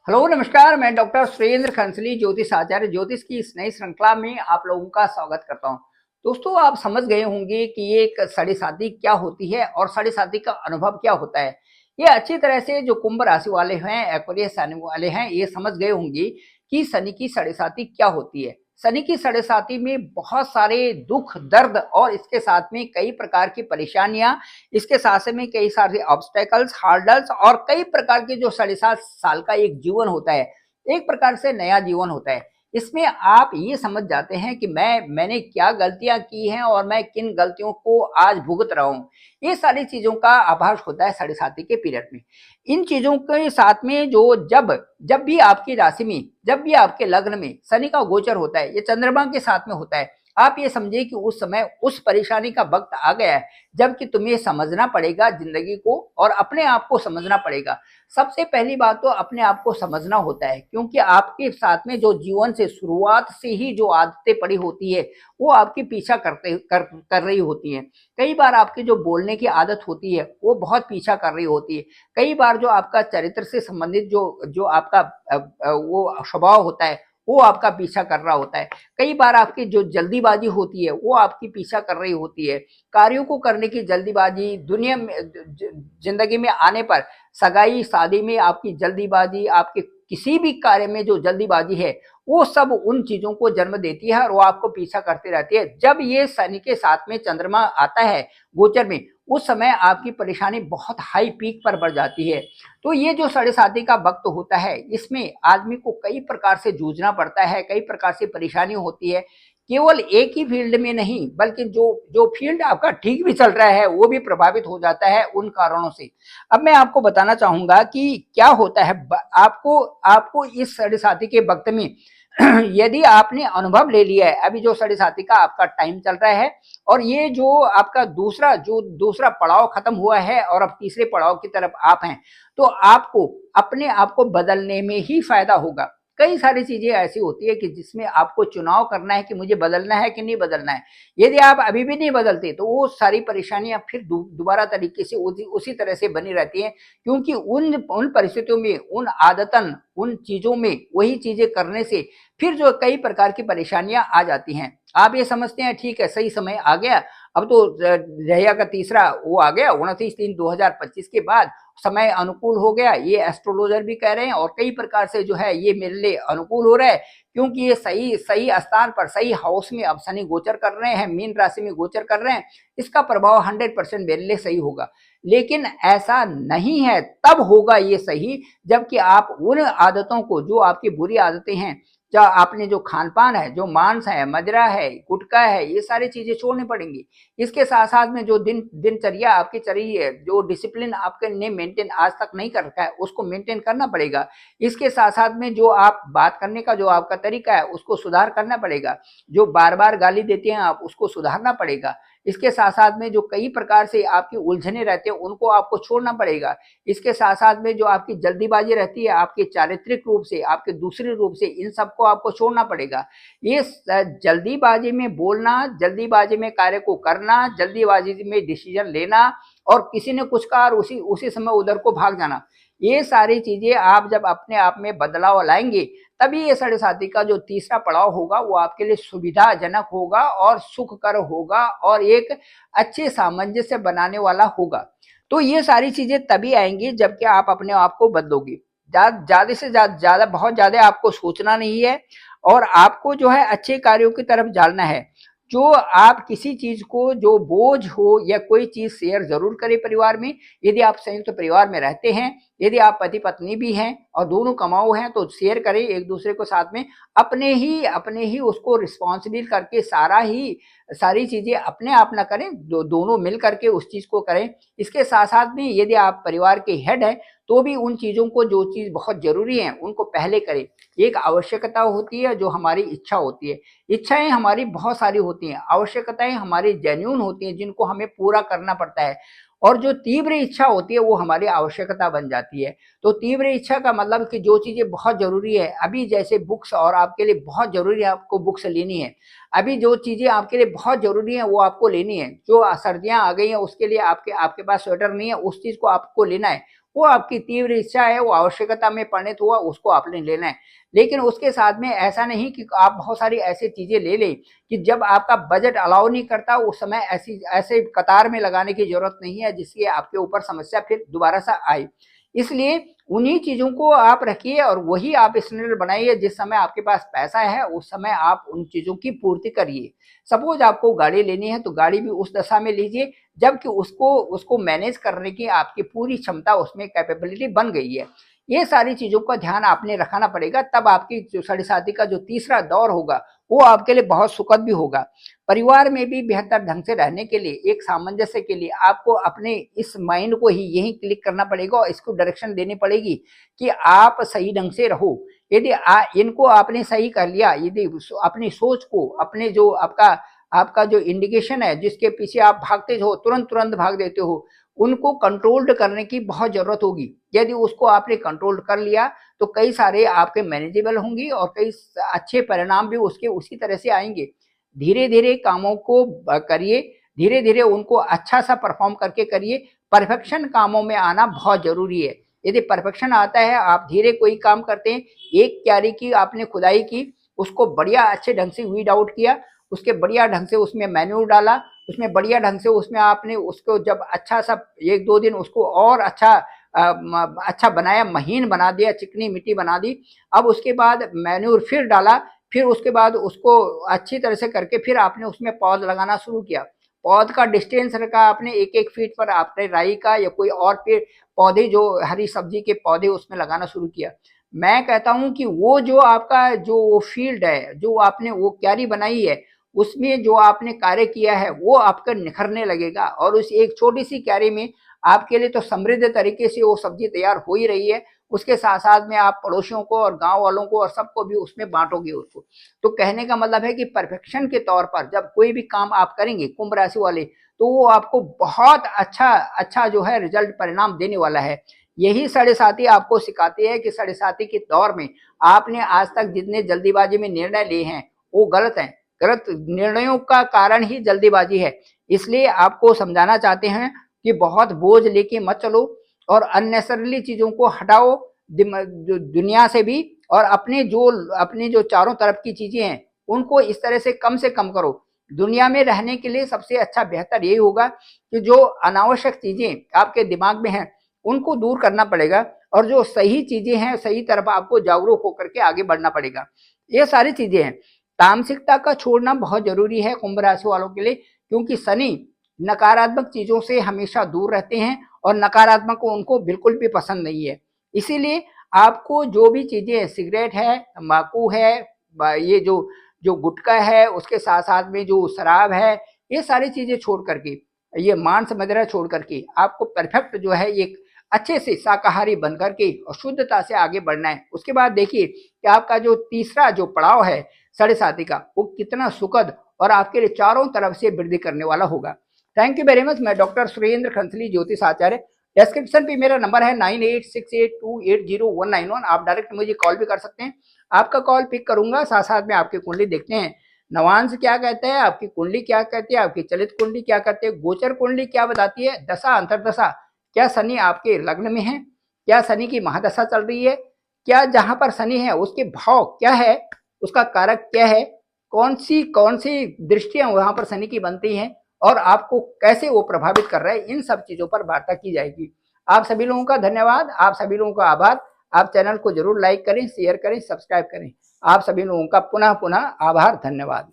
Hello नमस्कार। मैं doctor Surendra खंसली ज्योतिष आचार्य ज्योतिष की इस नई श्रृंखला में आप लोगों का स्वागत करता हूं। दोस्तों, आप समझ गए होंगे कि ये एक साढ़े साथी क्या होती है और साढ़े साथी का अनुभव क्या होता है। ये अच्छी तरह से जो कुंभ राशि वाले हैं, एक्वेरियस आने वाले हैं, ये समझ गए होंगे कि शनि की साढ़े साथी क्या होती है। शनि की साढ़े साथी में बहुत सारे दुख दर्द और इसके साथ में कई प्रकार की परेशानियां, इसके साथ में कई सारे ऑब्स्टेकल्स, हार्डल्स और कई प्रकार के जो 7.5 साल का एक जीवन होता है, एक प्रकार से नया जीवन होता है। इसमें आप ये समझ जाते हैं कि मैंने क्या गलतियां की हैं और मैं किन गलतियों को आज भुगत रहा हूं। ये सारी चीजों का आभास होता है साढ़े साथी के पीरियड में। इन चीजों के साथ में जो जब जब भी आपकी राशि में, जब भी आपके लग्न में शनि का गोचर होता है, ये चंद्रमा के साथ में होता है, आप ये समझिए कि उस समय उस परेशानी का वक्त आ गया है जबकि तुम्हें समझना पड़ेगा जिंदगी को और अपने आप को समझना पड़ेगा। सबसे पहली बात तो अपने आप को समझना होता है, क्योंकि आपके साथ में जो जीवन से शुरुआत से ही जो आदतें पड़ी होती है वो आपकी पीछा कर रही होती हैं। कई बार आपकी जो बोलने की आदत होती है वो बहुत पीछा कर रही होती है। कई बार जो आपका चरित्र से संबंधित जो जो आपका वो स्वभाव होता है वो आपका पीछा कर रहा होता है। कई बार आपकी जो जल्दीबाजी होती है वो आपकी पीछा कर रही होती है। कार्यों को करने की जल्दीबाजी, दुनिया में जिंदगी में आने पर सगाई शादी में आपकी जल्दीबाजी, आपके किसी भी कार्य में जो जल्दीबाजी है वो सब उन चीजों को जन्म देती है और वो आपको पीछा करती रहती है। जब ये शनि के साथ में चंद्रमा आता है गोचर में, उस समय आपकी परेशानी बहुत हाई पीक पर बढ़ जाती है। तो ये जो साढ़े साथी का वक्त होता है, इसमें आदमी को कई प्रकार से जूझना पड़ता है, कई प्रकार से परेशानी होती है। केवल एक ही फील्ड में नहीं, बल्कि जो जो फील्ड आपका ठीक भी चल रहा है वो भी प्रभावित हो जाता है उन कारणों से। अब मैं आपको बताना चाहूंगा कि क्या होता है। आपको आपको इस साढ़े साथी के वक्त में यदि आपने अनुभव ले लिया है, अभी जो साढ़े साथी का आपका टाइम चल रहा है और ये जो आपका दूसरा पड़ाव खत्म हुआ है और अब तीसरे पड़ाव की तरफ आप हैं, तो आपको अपने आप को बदलने में ही फायदा होगा। कई सारी चीजें ऐसी होती है कि जिसमें आपको चुनाव करना है कि मुझे बदलना है कि नहीं बदलना है। यदि आप अभी भी नहीं बदलते तो वो सारी परेशानियां फिर दोबारा तरीके से उसी तरह से बनी रहती हैं, क्योंकि उन उन परिस्थितियों में, उन आदतन, उन चीजों में वही चीजें करने से फिर जो कई प्रकार की परेशानियां आ जाती हैं। आप ये समझते हैं ठीक है, सही समय आ गया, अब तो रहिया का तीसरा वो आ गया, 29/3/2025 के बाद समय अनुकूल हो गया, ये एस्ट्रोलॉजर भी कह रहे हैं और कई प्रकार से जो है ये मेरे लिए अनुकूल हो रहा है, क्योंकि ये सही सही स्थान पर, सही हाउस में अब शनि गोचर कर रहे हैं, मीन राशि में गोचर कर रहे हैं। इसका प्रभाव 100% मेरे लिए सही होगा। लेकिन ऐसा नहीं है, तब होगा ये सही जबकि आप उन आदतों को, जो आपकी बुरी आदतें हैं, जो आपने जो खान पान है, जो मांस है, मदिरा है, गुटखा है, ये सारी चीजें छोड़नी पड़ेंगी। इसके साथ साथ में जो दिनचर्या आपकी चली है, जो डिसिप्लिन आपके ने मेंटेन आज तक नहीं कर रखा है, उसको मेंटेन करना पड़ेगा। इसके साथ साथ में जो आप बात करने का जो आपका तरीका है उसको सुधार करना पड़ेगा। जो बार बार गाली देते हैं आप, उसको सुधारना पड़ेगा। इसके साथ साथ में जो कई प्रकार से आपकी उलझने रहते हैं उनको आपको छोड़ना पड़ेगा। इसके साथ साथ में जो आपकी जल्दीबाजी रहती है, आपके चारित्रिक रूप से, आपके दूसरे रूप से, इन सबको आपको छोड़ना पड़ेगा। ये जल्दीबाजी में बोलना, जल्दीबाजी में कार्य को करना, जल्दीबाजी में डिसीजन लेना और किसी ने कुछ कहा और उसी उसी समय उधर को भाग जाना, ये सारी चीजें आप जब अपने आप में बदलाव लाएंगे, तभी ये साढ़े साथी का जो तीसरा पड़ाव होगा वो आपके लिए सुविधाजनक होगा और सुखकर होगा और एक अच्छे सामंजस्य बनाने वाला होगा। तो ये सारी चीजें तभी आएंगी जबकि आप अपने आप को बदलोगे। ज्यादा से ज्यादा बहुत ज्यादा आपको सोचना नहीं है और आपको जो है अच्छे कार्यों की तरफ जाना है। जो आप किसी चीज को, जो बोझ हो या कोई चीज शेयर जरूर करें परिवार में। यदि आप संयुक्त परिवार में रहते हैं, यदि आप पति पत्नी भी हैं और दोनों कमाऊ हैं, तो शेयर करें एक दूसरे को साथ में। अपने ही उसको रिस्पॉन्सिबिल करके सारी चीजें अपने आप ना करें, दोनों मिल करके उस चीज को करें। इसके साथ साथ में यदि आप परिवार के हेड हैं तो भी उन चीजों को, जो चीज बहुत जरूरी है उनको पहले करें। एक आवश्यकता होती है जो हमारी इच्छा होती है। इच्छाएं हमारी बहुत सारी होती हैं, आवश्यकताएं हमारी जेन्युइन होती हैं जिनको हमें पूरा करना पड़ता है। और जो तीव्र इच्छा होती है वो हमारी आवश्यकता बन जाती है। तो तीव्र इच्छा का मतलब कि जो चीजें बहुत जरूरी है, अभी जैसे बुक्स, और आपके लिए बहुत जरूरी है आपको बुक्स लेनी है। अभी जो चीजें आपके लिए बहुत जरूरी है वो आपको लेनी है। जो सर्दियां आ गई हैं उसके लिए आपके आपके पास स्वेटर नहीं है, उस चीज को आपको लेना है। वो आपकी तीव्र इच्छा है, वो आवश्यकता में परिणत हुआ, उसको आपने लेना है। लेकिन उसके साथ में ऐसा नहीं कि आप बहुत सारी ऐसी चीजें ले लें कि जब आपका बजट अलाउ नहीं करता उस समय ऐसे कतार में लगाने की जरूरत नहीं है जिसकी आपके ऊपर समस्या फिर दोबारा से आए। इसलिए उन्हीं चीजों को आप रखिए और वही आप स्टैंडर्ड बनाइए। जिस समय आपके पास पैसा है उस समय आप उन चीजों की पूर्ति करिए। सपोज आपको गाड़ी लेनी है तो गाड़ी भी उस दशा में लीजिए जबकि उसको उसको मैनेज करने की आपकी पूरी क्षमता, उसमें कैपेबिलिटी बन गई है। ये सारी चीजों का ध्यान आपने रखना पड़ेगा, तब आपकी जो साढ़े साथी का जो तीसरा दौर होगा वो आपके लिए बहुत सुखद भी होगा। परिवार में भी बेहतर ढंग से रहने के लिए, एक सामंजस्य के लिए आपको अपने इस माइंड को ही यही क्लिक करना पड़ेगा और इसको डायरेक्शन देनी पड़ेगी कि आप सही ढंग से रहो। यदि इनको आपने सही कर लिया, यदि अपनी सोच को, अपने जो आपका आपका जो इंडिकेशन है जिसके पीछे आप भागते हो, तुरंत तुरंत भाग देते हो, उनको कंट्रोल्ड करने की बहुत जरूरत होगी। यदि उसको आपने कंट्रोल कर लिया तो कई सारे आपके मैनेजेबल होंगी और कई अच्छे परिणाम भी उसके उसी तरह से आएंगे। धीरे धीरे कामों को करिए, धीरे धीरे उनको अच्छा सा परफॉर्म करके करिए। परफेक्शन कामों में आना बहुत जरूरी है। यदि परफेक्शन आता है, आप धीरे कोई काम करते हैं, एक क्यारी की आपने खुदाई की, उसको बढ़िया अच्छे ढंग से वीड आउट किया, उसके बढ़िया ढंग से उसमें मैन्यूर डाला, उसमें बढ़िया ढंग से उसमें आपने उसको जब अच्छा सा 1-2 दिन उसको और अच्छा बनाया, महीन बना दिया, चिकनी मिट्टी बना दी। अब उसके बाद मैन्यूर फिर डाला, फिर उसके बाद उसको अच्छी तरह से करके फिर आपने उसमें पौध लगाना शुरू किया। पौध का डिस्टेंस रखा आपने 1-1 फीट पर, आपने राई का या कोई और पेड़ पौधे जो हरी सब्जी के पौधे उसमें लगाना शुरू किया। मैं कहता हूं कि वो जो आपका जो वो फील्ड है, जो आपने वो क्यारी बनाई है, उसमें जो आपने कार्य किया है वो आपका निखरने लगेगा और उस एक छोटी सी क्यारी में आपके लिए तो समृद्ध तरीके से वो सब्जी तैयार हो ही रही है। उसके साथ साथ में आप पड़ोसियों को और गांव वालों को और सबको भी उसमें बांटोगे उसको। तो कहने का मतलब है कि परफेक्शन के तौर पर जब कोई भी काम आप करेंगे कुंभ राशि वाले, तो वो आपको बहुत अच्छा अच्छा जो है रिजल्ट परिणाम देने वाला है। यही साढ़े साथी आपको सिखाते हैं कि साढ़े साथी के दौर में आपने आज तक जितने जल्दीबाजी में निर्णय लिए हैं वो गलत हैं। गलत निर्णयों का कारण ही जल्दीबाजी है। इसलिए आपको समझाना चाहते हैं कि बहुत बोझ लेके मत चलो और अननेसेसरली चीजों को हटाओ दुनिया से भी, और अपने जो चारों तरफ की चीजें हैं उनको इस तरह से कम करो। दुनिया में रहने के लिए सबसे अच्छा बेहतर यही होगा कि जो अनावश्यक चीजें आपके दिमाग में हैं उनको दूर करना पड़ेगा और जो सही चीजें हैं सही तरफ आपको जागरूक होकर के आगे बढ़ना पड़ेगा। ये सारी चीजें हैं। तामसिकता का छोड़ना बहुत जरूरी है कुंभ राशि वालों के लिए, क्योंकि शनि नकारात्मक चीजों से हमेशा दूर रहते हैं और नकारात्मक को उनको बिल्कुल भी पसंद नहीं है। इसीलिए आपको जो भी चीजें, सिगरेट है, तम्बाकू है, ये जो जो गुटखा है, उसके साथ साथ में जो शराब है, ये सारी चीजें छोड़ करके, ये मांस मदिरा छोड़ करके आपको परफेक्ट जो है एक अच्छे से शाकाहारी बन करके और शुद्धता से आगे बढ़ना है। उसके बाद देखिए कि आपका जो तीसरा जो पड़ाव है साढ़े साथी का, वो कितना सुखद और आपके लिए चारों तरफ से वृद्धि करने वाला होगा। Thank you very much. मैं डॉक्टर सुरेंद्र खंसली, ज्योतिष आचार्य। डिस्क्रिप्शन पे मेरा नंबर है 9868280191। आप डायरेक्ट मुझे कॉल भी कर सकते हैं। आपका कॉल पिक करूंगा, साथ साथ में आपकी कुंडली देखते हैं। नवांश क्या कहते हैं, आपकी कुंडली क्या कहती है, आपकी चलित कुंडली क्या कहते हैं, गोचर कुंडली क्या बताती है, दशा अंतरदशा, क्या शनि आपके लग्न में है, क्या शनि की महादशा चल रही है, क्या जहां पर शनि है उसके भाव क्या है, उसका कारक क्या है, कौन सी दृष्टियां वहां पर शनि की बनती हैं और आपको कैसे वो प्रभावित कर रहा है, इन सब चीजों पर वार्ता की जाएगी। आप सभी लोगों का धन्यवाद, आप सभी लोगों का आभार। आप चैनल को जरूर लाइक करें, शेयर करें, सब्सक्राइब करें। आप सभी लोगों का पुनः पुनः आभार, धन्यवाद।